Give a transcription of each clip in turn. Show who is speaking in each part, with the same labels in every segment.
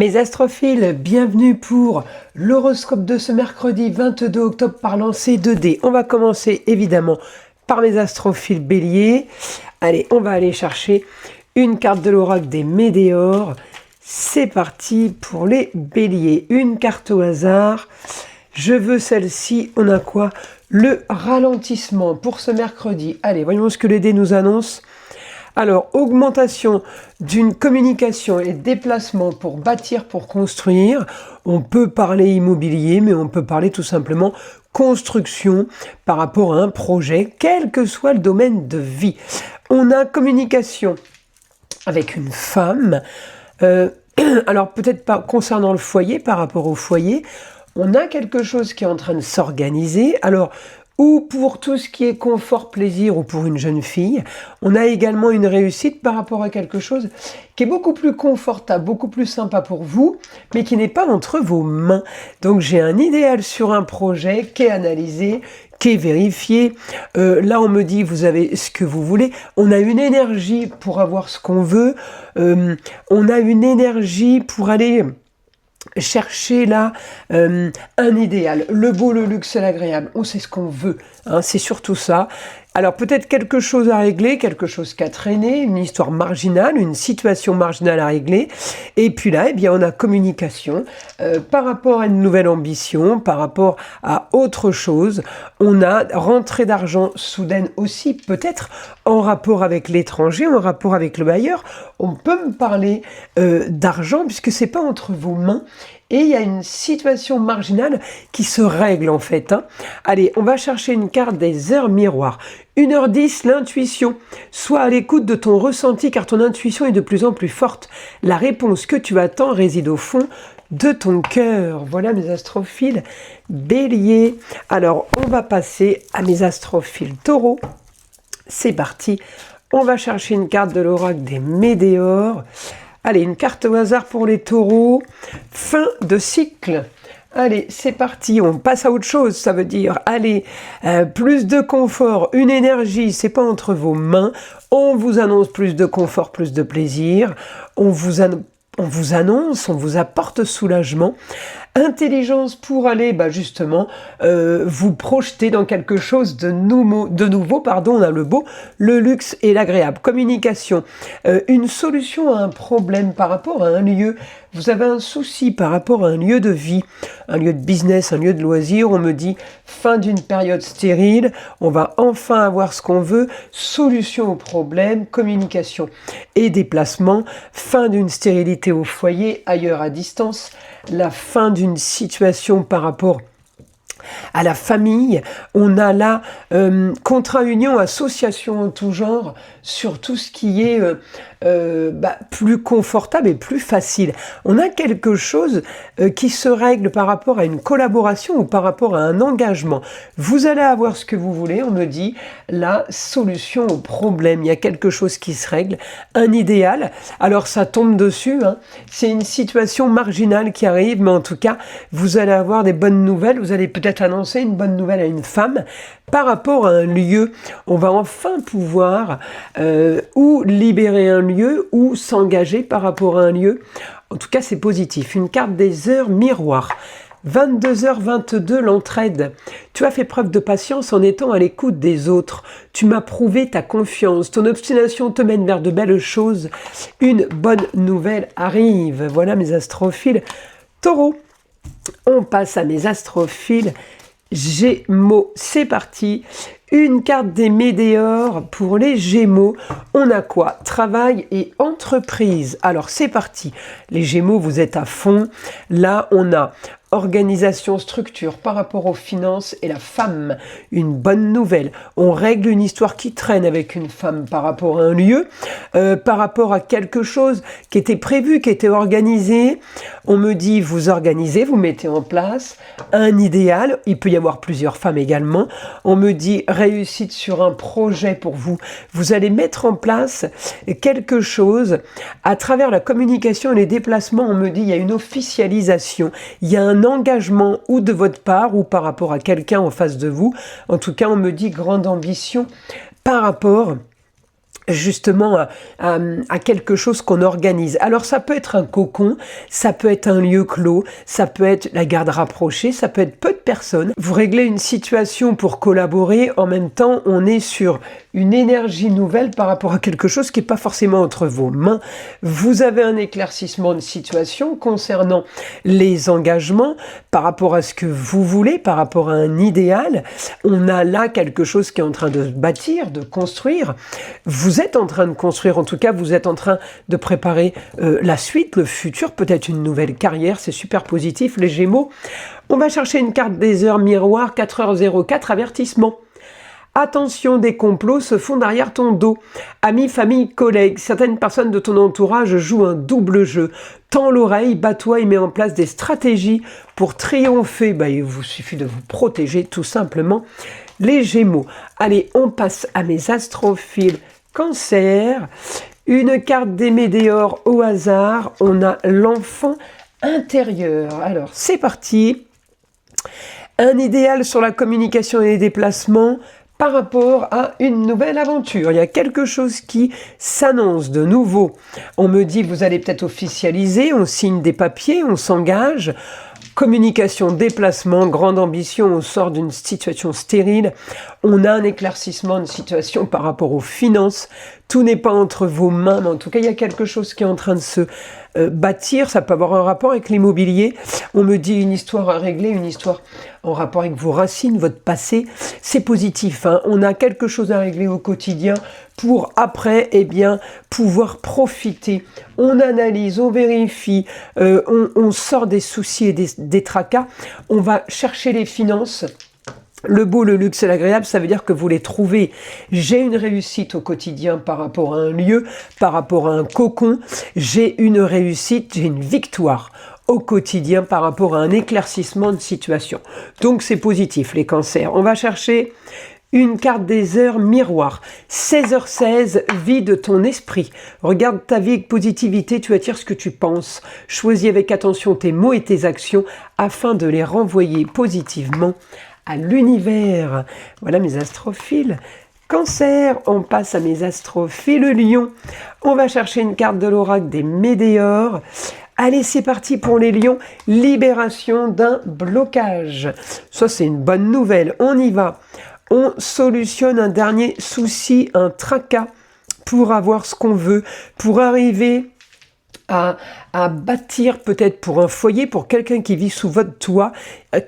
Speaker 1: Mes astrophiles, bienvenue pour l'horoscope de ce mercredi 22 octobre par lancer 2D. On va commencer évidemment par mes astrophiles béliers. Allez, on va aller chercher une carte de l'oracle des météores. C'est parti pour les béliers. Une carte au hasard. Je veux celle-ci. On a quoi? Le ralentissement pour ce mercredi. Allez, voyons ce que les dés nous annoncent. Alors, augmentation d'une communication et déplacement pour bâtir, pour construire. On peut parler immobilier, mais on peut parler tout simplement construction par rapport à un projet, quel que soit le domaine de vie. On a communication avec une femme. Alors, peut-être pas concernant le foyer, par rapport au foyer. On a quelque chose qui est en train de s'organiser. Alors, ou pour tout ce qui est confort, plaisir, ou pour une jeune fille. On a également une réussite par rapport à quelque chose qui est beaucoup plus confortable, beaucoup plus sympa pour vous, mais qui n'est pas entre vos mains. Donc j'ai un idéal sur un projet qui est analysé, qui est vérifié. Là, on me dit, vous avez ce que vous voulez. On a une énergie pour avoir ce qu'on veut. On a une énergie pour aller chercher là un idéal, le beau, le luxe et l'agréable. On sait ce qu'on veut, hein, c'est surtout ça. Alors peut-être quelque chose à régler, quelque chose qui a traîné, une histoire marginale, une situation marginale à régler. Et puis là, eh bien, on a communication par rapport à une nouvelle ambition, par rapport à autre chose. On a rentrée d'argent soudaine aussi, peut-être en rapport avec l'étranger, en rapport avec le bailleur. On peut me parler d'argent puisque c'est pas entre vos mains. Et il y a une situation marginale qui se règle en fait. Hein. Allez, on va chercher une carte des heures miroirs. 1h10, l'intuition. Sois à l'écoute de ton ressenti car ton intuition est de plus en plus forte. La réponse que tu attends réside au fond de ton cœur. Voilà mes astrophiles bélier. Alors, on va passer à mes astrophiles taureaux. C'est parti. On va chercher une carte de l'oracle des météores. Allez, une carte au hasard pour les taureaux. Fin de cycle. Allez, c'est parti, on passe à autre chose, ça veut dire, allez, plus de confort, une énergie, c'est pas entre vos mains. On vous annonce plus de confort, plus de plaisir. On vous annonce, on vous apporte soulagement. Intelligence pour aller justement vous projeter dans quelque chose de nouveau, on a le beau, le luxe et l'agréable. Communication, une solution à un problème par rapport à un lieu. Vous avez un souci par rapport à un lieu de vie, un lieu de business, un lieu de loisir. On me dit fin d'une période stérile, on va enfin avoir ce qu'on veut. Solution au problème, communication et déplacement. Fin d'une stérilité au foyer, ailleurs à distance. La fin d'une situation par rapport à la famille. On a là contrat, union, association en tout genre sur tout ce qui est plus confortable et plus facile. On a quelque chose qui se règle par rapport à une collaboration ou par rapport à un engagement. Vous allez avoir ce que vous voulez, on me dit la solution au problème. Il y a quelque chose qui se règle, un idéal. Alors ça tombe dessus, hein. C'est une situation marginale qui arrive, mais en tout cas, vous allez avoir des bonnes nouvelles. Vous allez peut-être annoncer une bonne nouvelle à une femme par rapport à un lieu. On va enfin pouvoir ou libérer un lieu ou s'engager par rapport à un lieu. En tout cas, c'est positif. Une carte des heures miroirs. 22h22, l'entraide. Tu as fait preuve de patience en étant à l'écoute des autres. Tu m'as prouvé ta confiance. Ton obstination te mène vers de belles choses. Une bonne nouvelle arrive. Voilà mes astrophiles taureaux. On passe à mes astrophiles Gémeaux. C'est parti. Une carte des météores pour les Gémeaux. On a quoi? Travail et entreprise. Alors c'est parti. Les Gémeaux, vous êtes à fond. Là, on a organisation, structure par rapport aux finances et la femme. Une bonne nouvelle. On règle une histoire qui traîne avec une femme par rapport à un lieu, par rapport à quelque chose qui était prévu, qui était organisé. On me dit, vous organisez, vous mettez en place un idéal. Il peut y avoir plusieurs femmes également. On me dit, réussite sur un projet pour vous. Vous allez mettre en place quelque chose à travers la communication et les déplacements. On me dit, il y a une officialisation. Il y a un engagement ou de votre part ou par rapport à quelqu'un en face de vous. En tout cas, on me dit grande ambition par rapport justement à quelque chose qu'on organise. Alors ça peut être un cocon, ça peut être un lieu clos, ça peut être la garde rapprochée, ça peut être peu de personnes. Vous réglez une situation pour collaborer, en même temps on est sur une énergie nouvelle par rapport à quelque chose qui n'est pas forcément entre vos mains. Vous avez un éclaircissement de situation concernant les engagements par rapport à ce que vous voulez, par rapport à un idéal. On a là quelque chose qui est en train de se bâtir, de construire. Vous êtes en train de construire, en tout cas vous êtes en train de préparer la suite, le futur, peut-être une nouvelle carrière, c'est super positif les Gémeaux. On va chercher une carte des heures miroir, 4h04, avertissement. Attention, des complots se font derrière ton dos. Amis, famille, collègues, certaines personnes de ton entourage jouent un double jeu. Tends l'oreille, bats-toi et mets en place des stratégies pour triompher. Il vous suffit de vous protéger tout simplement. Les Gémeaux. Allez, on passe à mes astrophiles Cancer. Une carte des Météores au hasard. On a l'enfant intérieur. Alors, c'est parti. Un idéal sur la communication et les déplacements par rapport à une nouvelle aventure. Il y a quelque chose qui s'annonce de nouveau. On me dit, vous allez peut-être officialiser, on signe des papiers, on s'engage. Communication, déplacement, grande ambition, on sort d'une situation stérile. On a un éclaircissement de situation par rapport aux finances. Tout n'est pas entre vos mains, mais en tout cas, il y a quelque chose qui est en train de se bâtir. Ça peut avoir un rapport avec l'immobilier. On me dit une histoire à régler, une histoire en rapport avec vos racines, votre passé. C'est positif, hein. On a quelque chose à régler au quotidien pour après, pouvoir profiter. On analyse, on vérifie, on sort des soucis et des tracas. On va chercher les finances. Le beau, le luxe et l'agréable, ça veut dire que vous les trouvez. J'ai une réussite au quotidien par rapport à un lieu, par rapport à un cocon. J'ai une réussite, j'ai une victoire au quotidien par rapport à un éclaircissement de situation. Donc c'est positif les cancers. On va chercher une carte des heures miroir. 16h16, vie de ton esprit. Regarde ta vie avec positivité, tu attires ce que tu penses. Choisis avec attention tes mots et tes actions afin de les renvoyer positivement à l'univers. Voilà mes astrophiles. Cancer, on passe à mes astrophiles Lion. On va chercher une carte de l'oracle des Météores. Allez, c'est parti pour les lions. Libération d'un blocage. Ça, c'est une bonne nouvelle. On y va. On solutionne un dernier souci, un tracas pour avoir ce qu'on veut, pour arriver à bâtir peut-être pour un foyer, pour quelqu'un qui vit sous votre toit,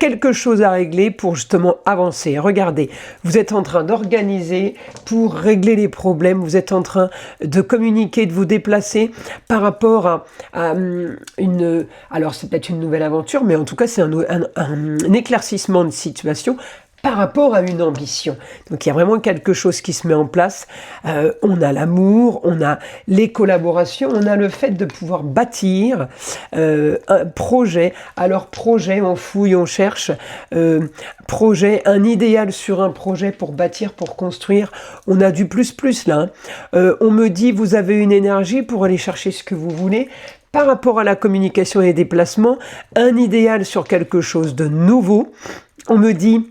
Speaker 1: quelque chose à régler pour justement avancer. Regardez, vous êtes en train d'organiser pour régler les problèmes, vous êtes en train de communiquer, de vous déplacer par rapport à une... Alors c'est peut-être une nouvelle aventure, mais en tout cas c'est un éclaircissement de situation par rapport à une ambition. Donc il y a vraiment quelque chose qui se met en place. On a l'amour, on a les collaborations, on a le fait de pouvoir bâtir un projet. Alors projet, on fouille, on cherche. Projet, un idéal sur un projet pour bâtir, pour construire. On a du plus là. On me dit, vous avez une énergie pour aller chercher ce que vous voulez. Par rapport à la communication et les déplacements, un idéal sur quelque chose de nouveau. On me dit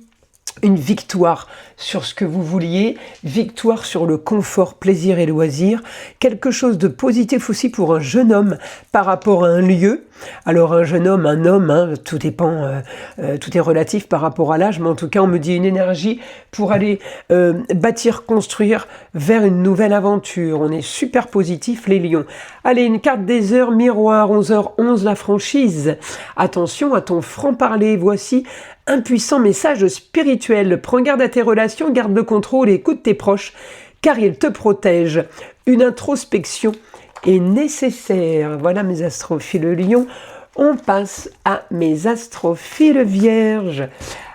Speaker 1: une victoire sur ce que vous vouliez, victoire sur le confort, plaisir et loisir, quelque chose de positif aussi pour un jeune homme par rapport à un lieu. Alors un jeune homme, un homme, hein, tout dépend, tout est relatif par rapport à l'âge, mais en tout cas on me dit une énergie pour aller bâtir, construire vers une nouvelle aventure. On est super positif les lions. Allez, une carte des heures miroir, 11h11, la franchise. Attention à ton franc-parler, voici un puissant message spirituel. Prends garde à tes relations, garde le contrôle et écoute tes proches, car ils te protègent. Une introspection est nécessaire. Voilà mes astrophiles lions. On passe à mes astrophiles vierges.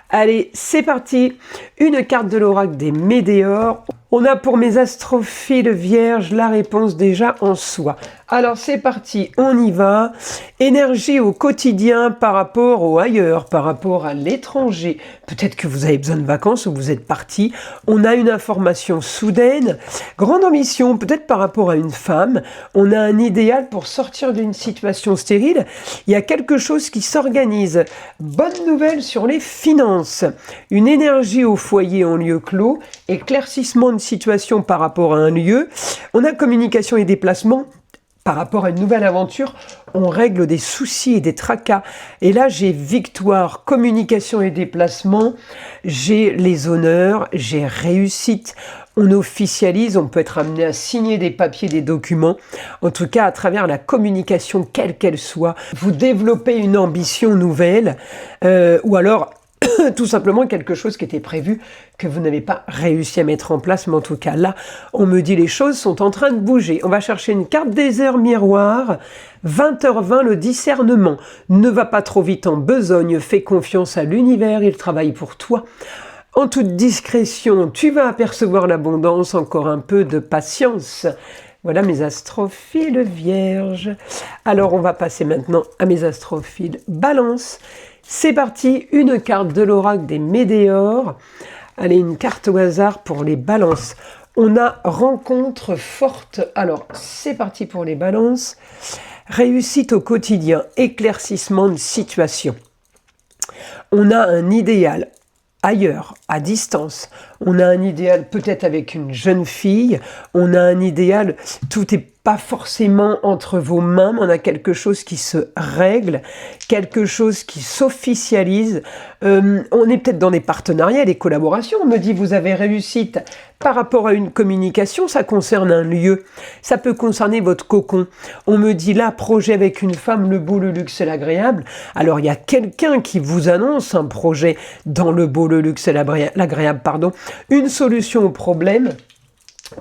Speaker 1: Allez, c'est parti. Une carte de l'oracle des Météores. On a pour mes astrophiles vierges la réponse déjà en soi. Alors c'est parti, on y va. Énergie au quotidien par rapport au ailleurs, par rapport à l'étranger. Peut-être que vous avez besoin de vacances ou vous êtes parti. On a une information soudaine. Grande ambition, peut-être par rapport à une femme. On a un idéal pour sortir d'une situation stérile. Il y a quelque chose qui s'organise. Bonne nouvelle sur les finances. Une énergie au foyer en lieu clos. Éclaircissement de de situation par rapport à un lieu. On a communication et déplacement. Par rapport à une nouvelle aventure, on règle des soucis et des tracas. Et là, j'ai victoire, communication et déplacement, j'ai les honneurs, j'ai réussite. On officialise, on peut être amené à signer des papiers, des documents. En tout cas, à travers la communication, quelle qu'elle soit, vous développez une ambition nouvelle ou alors tout simplement quelque chose qui était prévu, que vous n'avez pas réussi à mettre en place, mais en tout cas là, on me dit les choses sont en train de bouger. On va chercher une carte des heures miroir, 20h20, le discernement. Ne va pas trop vite en besogne, fais confiance à l'univers, il travaille pour toi. En toute discrétion, tu vas apercevoir l'abondance, encore un peu de patience. Voilà mes astrophiles vierges. Alors on va passer maintenant à mes astrophiles balance. C'est parti, une carte de l'oracle des Météores. Allez, une carte au hasard pour les balances. On a rencontre forte. Alors, c'est parti pour les balances. Réussite au quotidien, éclaircissement de situation. On a un idéal ailleurs, à distance. On a un idéal peut-être avec une jeune fille. On a un idéal, tout n'est pas forcément entre vos mains, mais on a quelque chose qui se règle, quelque chose qui s'officialise. On est peut-être dans des partenariats, des collaborations. On me dit, vous avez réussite par rapport à une communication, ça concerne un lieu. Ça peut concerner votre cocon. On me dit, là, projet avec une femme, le beau, le luxe et l'agréable. Alors, il y a quelqu'un qui vous annonce un projet dans le beau, le luxe et l'agréable, pardon. Une solution au problème.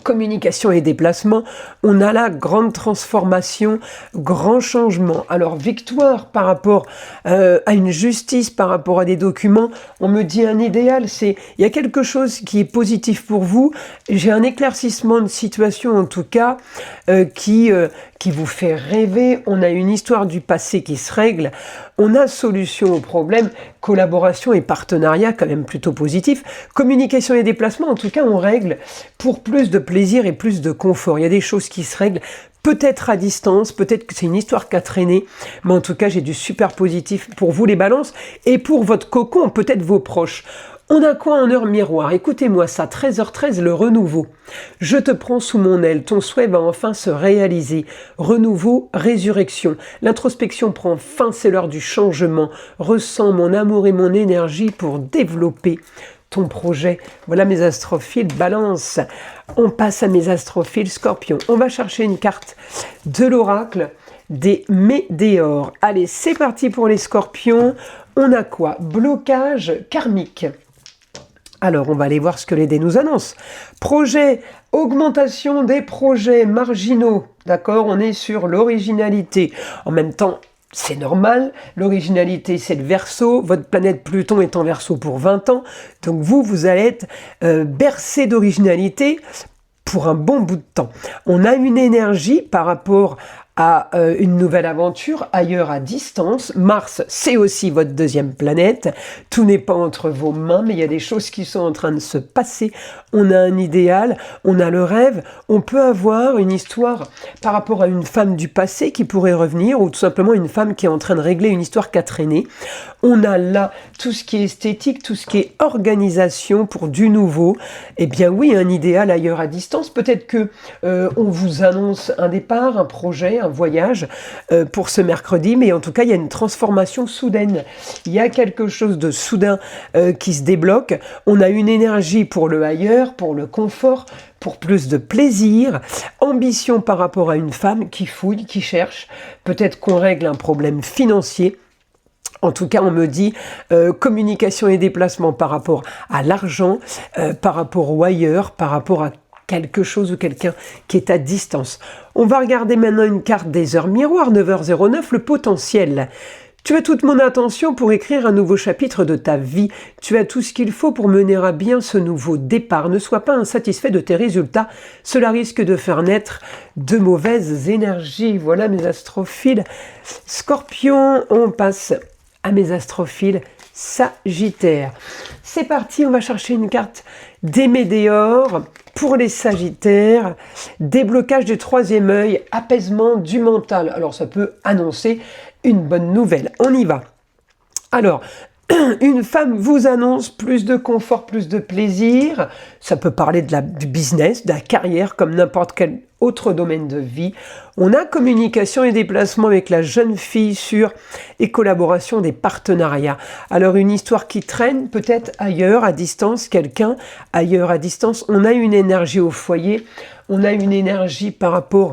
Speaker 1: Communication et déplacement, on a la grande transformation, grand changement. Alors victoire par rapport à une justice, par rapport à des documents, on me dit un idéal, il y a quelque chose qui est positif pour vous, j'ai un éclaircissement de situation en tout cas qui vous fait rêver, on a une histoire du passé qui se règle, on a solution au problème, collaboration et partenariat quand même plutôt positif, communication et déplacement, en tout cas on règle pour plus de plaisir et plus de confort. Il y a des choses qui se règlent, peut-être à distance, peut-être que c'est une histoire qui a traîné, mais en tout cas j'ai du super positif pour vous les balances et pour votre cocon, peut-être vos proches. On a quoi en heure miroir? Écoutez-moi ça, 13h13, le renouveau. Je te prends sous mon aile, ton souhait va enfin se réaliser. Renouveau, résurrection. L'introspection prend fin, c'est l'heure du changement. Ressens mon amour et mon énergie pour développer ton projet. Voilà mes astrophiles balance. On passe à mes astrophiles scorpion. On va chercher une carte de l'oracle des Météores. Allez, c'est parti pour les scorpions. On a quoi? Blocage karmique. Alors, on va aller voir ce que les dés nous annoncent. Projet, augmentation des projets marginaux. D'accord, on est sur l'originalité. En même temps, c'est normal, l'originalité c'est le Verseau, votre planète Pluton est en Verseau pour 20 ans, donc vous allez être bercé d'originalité pour un bon bout de temps. On a une énergie par rapport à une nouvelle aventure, ailleurs à distance. Mars, c'est aussi votre deuxième planète. Tout n'est pas entre vos mains, mais il y a des choses qui sont en train de se passer. On a un idéal, on a le rêve. On peut avoir une histoire par rapport à une femme du passé qui pourrait revenir, ou tout simplement une femme qui est en train de régler une histoire qui a traîné. On a là tout ce qui est esthétique, tout ce qui est organisation pour du nouveau. Eh bien oui, un idéal ailleurs à distance. Peut-être que on vous annonce un départ, un projet, un voyage pour ce mercredi, mais en tout cas il y a une transformation soudaine, il y a quelque chose de soudain qui se débloque, on a une énergie pour le ailleurs, pour le confort, pour plus de plaisir, ambition par rapport à une femme qui fouille, qui cherche, peut-être qu'on règle un problème financier. En tout cas, on me dit communication et déplacement par rapport à l'argent, par rapport au ailleurs, par rapport à quelque chose ou quelqu'un qui est à distance. On va regarder maintenant une carte des heures miroirs, 9h09, le potentiel. Tu as toute mon attention pour écrire un nouveau chapitre de ta vie. Tu as tout ce qu'il faut pour mener à bien ce nouveau départ. Ne sois pas insatisfait de tes résultats. Cela risque de faire naître de mauvaises énergies. Voilà mes astrophiles. Scorpion, on passe à mes astrophiles Sagittaire. C'est parti, on va chercher une carte des Météores. Pour les Sagittaires, déblocage du troisième œil, apaisement du mental. Alors ça peut annoncer une bonne nouvelle. On y va. Alors, Une femme vous annonce plus de confort, plus de plaisir. Ça peut parler du business, de la carrière, comme n'importe quel autre domaine de vie. On a communication et déplacement avec la jeune fille sur et collaboration des partenariats. Alors une histoire qui traîne peut-être ailleurs, à distance, quelqu'un ailleurs à distance. On a une énergie au foyer, on a une énergie par rapport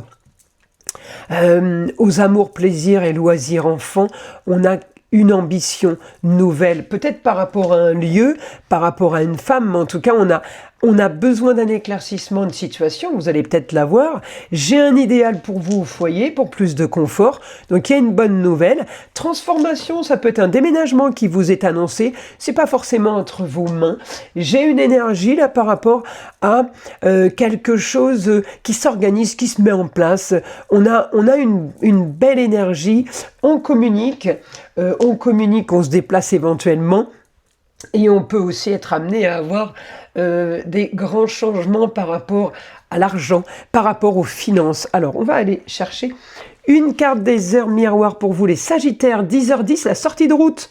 Speaker 1: aux amours, plaisirs et loisirs enfants. On a une ambition nouvelle, peut-être par rapport à un lieu, par rapport à une femme, mais en tout cas, on a besoin d'un éclaircissement de situation, vous allez peut-être l'avoir. J'ai un idéal pour vous au foyer, pour plus de confort, donc il y a une bonne nouvelle. Transformation, ça peut être un déménagement qui vous est annoncé, c'est pas forcément entre vos mains. J'ai une énergie là par rapport à quelque chose qui s'organise, qui se met en place. On a une belle énergie, on communique, on se déplace éventuellement et on peut aussi être amené à avoir des grands changements par rapport à l'argent, par rapport aux finances. Alors, on va aller chercher une carte des heures miroirs pour vous, les Sagittaires, 10h10, la sortie de route.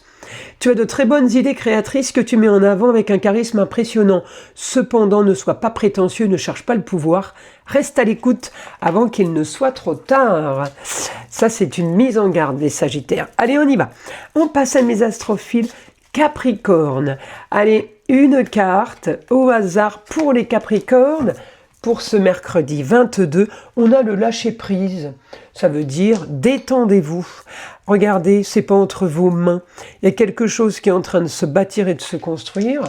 Speaker 1: Tu as de très bonnes idées créatrices que tu mets en avant avec un charisme impressionnant. Cependant, ne sois pas prétentieux, ne cherche pas le pouvoir. Reste à l'écoute avant qu'il ne soit trop tard. Ça, c'est une mise en garde des Sagittaires. Allez, on y va. On passe à mes astrophiles Capricorne. Allez, une carte au hasard pour les Capricornes. Pour ce mercredi 22, on a le lâcher-prise. Ça veut dire détendez-vous. Regardez, c'est pas entre vos mains. Il y a quelque chose qui est en train de se bâtir et de se construire.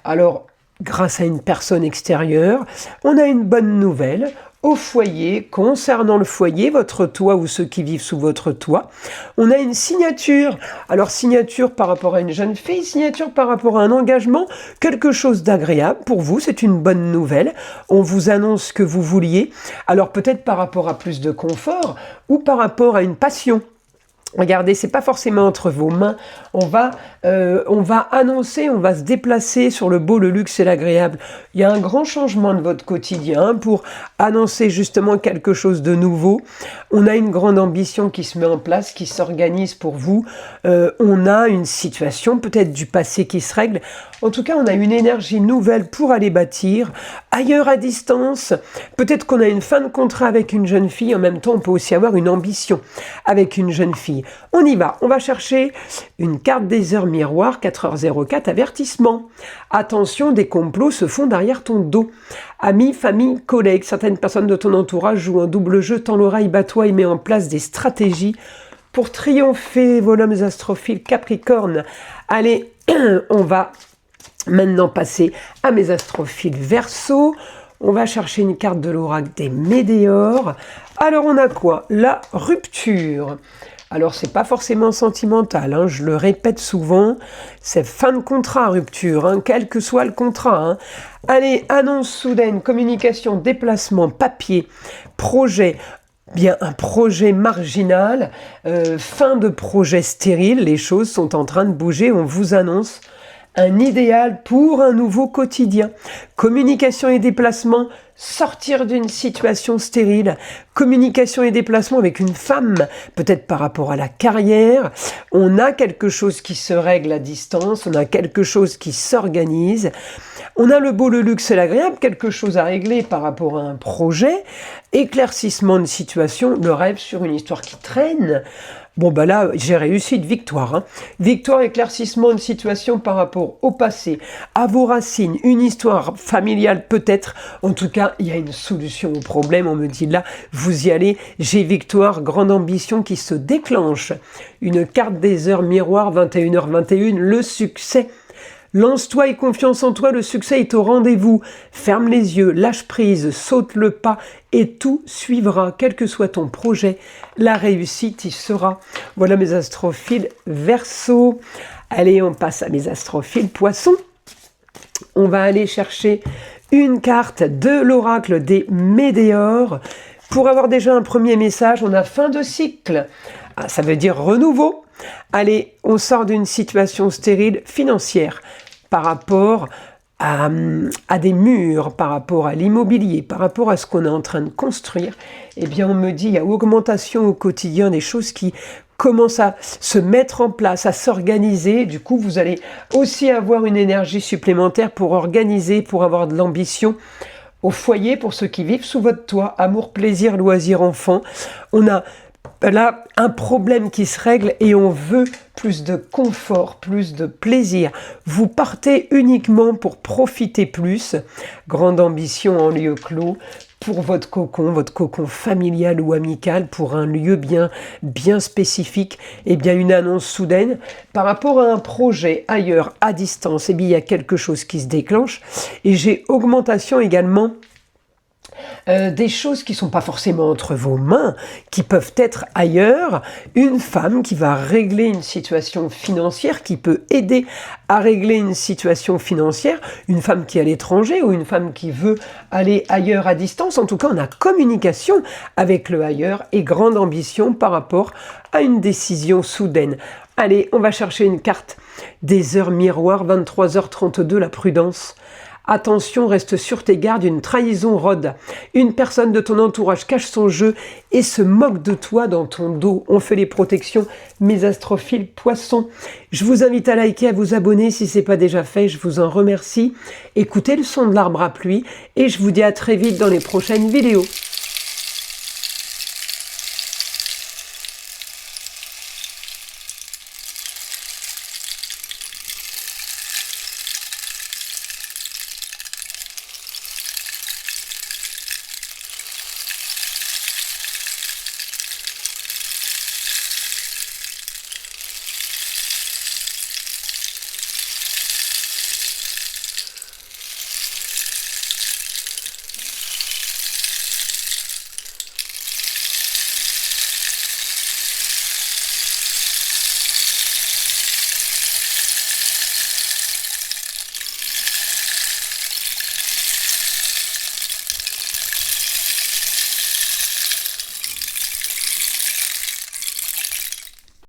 Speaker 1: Alors, grâce à une personne extérieure, on a une bonne nouvelle. Au foyer, concernant le foyer, votre toit ou ceux qui vivent sous votre toit, on a une signature. Alors signature par rapport à une jeune fille, signature par rapport à un engagement, quelque chose d'agréable pour vous, c'est une bonne nouvelle. On vous annonce ce que vous vouliez, alors peut-être par rapport à plus de confort ou par rapport à une passion. Regardez, c'est pas forcément entre vos mains. On va annoncer, on va se déplacer sur le beau, le luxe et l'agréable. Il y a un grand changement de votre quotidien pour annoncer justement quelque chose de nouveau. On a une grande ambition qui se met en place, qui s'organise pour vous. On a une situation peut-être du passé qui se règle. En tout cas, on a une énergie nouvelle pour aller bâtir. Ailleurs à distance, peut-être qu'on a une fin de contrat avec une jeune fille. En même temps, on peut aussi avoir une ambition avec une jeune fille. On y va, on va chercher une carte des heures miroirs, 4h04, avertissement. Attention, des complots se font derrière ton dos. Amis, famille, collègues, certaines personnes de ton entourage jouent un double jeu, tend l'oreille, bat-toi et met en place des stratégies pour triompher, vos hommes astrophiles Capricorne. Allez, on va maintenant passer à mes astrophiles Verseau. On va chercher une carte de l'oracle des Météores. Alors on a quoi? La rupture. Alors, c'est pas forcément sentimental, hein, je le répète souvent, c'est fin de contrat, rupture, hein, quel que soit le contrat. Hein. Allez, annonce soudaine, communication, déplacement, papier, projet, bien un projet marginal, fin de projet stérile, les choses sont en train de bouger, on vous annonce un idéal pour un nouveau quotidien. Communication et déplacement, sortir d'une situation stérile. Communication et déplacement avec une femme, peut-être par rapport à la carrière. On a quelque chose qui se règle à distance, on a quelque chose qui s'organise. On a le beau, le luxe et l'agréable, quelque chose à régler par rapport à un projet. Éclaircissement de situation, le rêve sur une histoire qui traîne. Bon, ben là, j'ai réussi de victoire. Hein. Victoire, éclaircissement de situation par rapport au passé, à vos racines, une histoire familiale peut-être. En tout cas, il y a une solution au problème. On me dit là, vous y allez. J'ai victoire, grande ambition qui se déclenche. Une carte des heures miroirs, 21h21, le succès. Lance-toi et confiance en toi, le succès est au rendez-vous. Ferme les yeux, lâche prise, saute le pas et tout suivra, quel que soit ton projet. La réussite y sera. Voilà mes astrophiles Verseau. Allez, on passe à mes astrophiles Poissons. On va aller chercher une carte de l'oracle des Météores. Pour avoir déjà un premier message, on a fin de cycle. Ah, ça veut dire renouveau. Allez, on sort d'une situation stérile financière par rapport à des murs, par rapport à l'immobilier, par rapport à ce qu'on est en train de construire. Eh bien, on me dit, il y a augmentation au quotidien des choses qui commence à se mettre en place, à s'organiser. Du coup, vous allez aussi avoir une énergie supplémentaire pour organiser, pour avoir de l'ambition au foyer, pour ceux qui vivent sous votre toit. Amour, plaisir, loisir, enfant. On a là un problème qui se règle et on veut plus de confort, plus de plaisir. Vous partez uniquement pour profiter plus. Grande ambition en lieu clos pour votre cocon familial ou amical, pour un lieu bien spécifique. Et bien une annonce soudaine par rapport à un projet ailleurs, à distance, et bien il y a quelque chose qui se déclenche. Et j'ai augmentation également des choses qui ne sont pas forcément entre vos mains, qui peuvent être ailleurs. Une femme qui va régler une situation financière, qui peut aider à régler une situation financière, une femme qui est à l'étranger ou une femme qui veut aller ailleurs à distance. En tout cas, on a communication avec le ailleurs et grande ambition par rapport à une décision soudaine. Allez, on va chercher une carte des heures miroirs, 23h32, la prudence. Attention, reste sur tes gardes, une trahison rôde. Une personne de ton entourage cache son jeu et se moque de toi dans ton dos. On fait les protections, mes astrophiles poissons. Je vous invite à liker, à vous abonner si ce n'est pas déjà fait. Je vous en remercie. Écoutez le son de l'arbre à pluie et je vous dis à très vite dans les prochaines vidéos.